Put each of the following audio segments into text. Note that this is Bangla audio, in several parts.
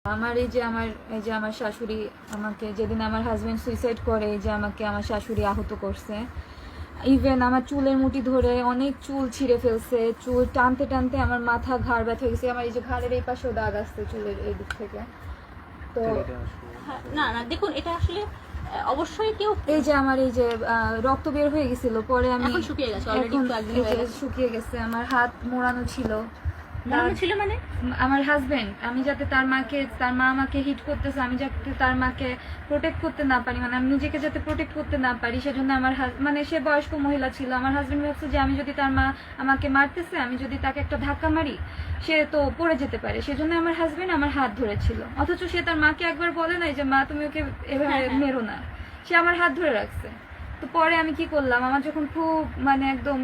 আমার শাশুড়ি আমাকে যেদিন আমার হাজবেন্ড সুইসাইড করে, যে আমাকে আমার শাশুড়ি আহত করছে। ইভেন আমার চুলের মুঠি ধরে অনেক চুল ছিঁড়ে ফেলছে, চুল টানতে টানতে আমার মাথা ঘাড় ব্যথা হয়ে গেছে। আমার এই যে ঘাড়ের এই পাশেও দাগ আসছে চুলের এই দিক থেকে। তো না না দেখুন, এটা আসলে অবশ্যই কেউ এই যে আমার এই যে রক্ত বের হয়ে গেছিল, পরে আমি এখন শুকিয়ে গেছে, অলরেডি একটু একদিন হয়ে গেছে। শুকিয়ে গেছে। আমার হাত মোড়ানো ছিল। ছিল মানে আমার হাজবেন্ড, আমি যাতে তার মা আমাকে হিট করতেছে, আমি যাতে তার মাকে প্রোটেক্ট করতে না পারি, মানে আমি নিজেকে যাতে প্রোটেক্ট করতে না পারি, সেজন্য আমার মানে সে বয়স্ক মহিলা ছিল। আমার হাজবেন্ড ভাবছে যে আমি যদি তার মা আমাকে মারতেছে, আমি যদি তাকে একটা ধাক্কা মারি, সে তো পড়ে যেতে পারে। সেজন্য আমার হাজবেন্ড আমার হাত ধরেছিল, অথচ সে তার মাকে একবার বলে নাই যে মা তুমি ওকে এভাবে মেরো না, সে আমার হাত ধরে রাখছে। তো পরে আমি কি করলাম, আমার যখন খুব মানে একদম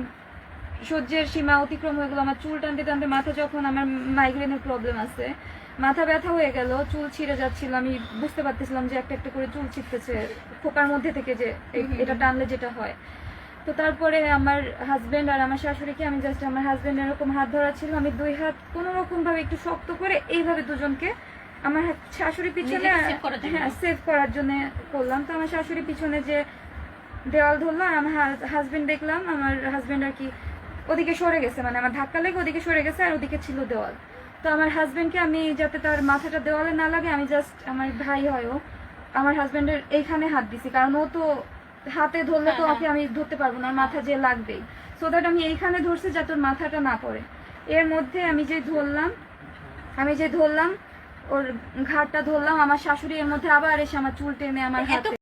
সহ্যের সীমা অতিক্রম হয়ে গেল, আমার চুল টানতে টানতে মাথা, যখন আমার মাইগ্রেনের প্রবলেম আছে, মাথা ব্যথা হয়ে গেল, চুল ছিঁড়ে যাচ্ছিল, আমি বুঝতে পারতেছিলাম যে একটা একটা করে চুল ছিঁড়তেছে খোপার মধ্যে থেকে, যে এটা টানলে যেটা হয়। তো তারপরে আমার হাজবেন্ড আর আমার শাশুড়িকে আমি জাস্ট, আমার হাজবেন্ড এরকম হাত ধরা ছিল, আমি দুই হাত কোনো রকম ভাবে একটু শক্ত করে এইভাবে দুজনকে আমার শাশুড়ি পিছনে সেভ করার জন্য করলাম। তো আমার শাশুড়ি পিছনে যে দেওয়াল ধরলো, আর আমার হাজবেন্ড দেখলাম আমার হাজবেন্ড আর কি ওদিকে সরে গেছে, মানে আমার ধাক্কা লেগে ওদিকে সরে গেছে, আর ওদিকে ছিল দেওয়াল। তো আমার হাজবেন্ডকে আমি যাতে তার মাথাটা দেওয়ালে না লাগে, আমি জাস্ট, আমার ভাই হয় ও, আমার হাজবেন্ডের এইখানে হাত দিছি, কারণ ও তো হাতে ধরলে তো ওকে আমি ধরতে পারবো না, মাথা যে লাগবেই। সো দ্যাট আমি এইখানে ধরছি যাতে ওর মাথাটা না পড়ে। এর মধ্যে আমি যে ধরলাম ওর ঘাটটা ধরলাম, আমার শাশুড়ি এর মধ্যে আবার এসে আমার চুল টেনে আমার হাতে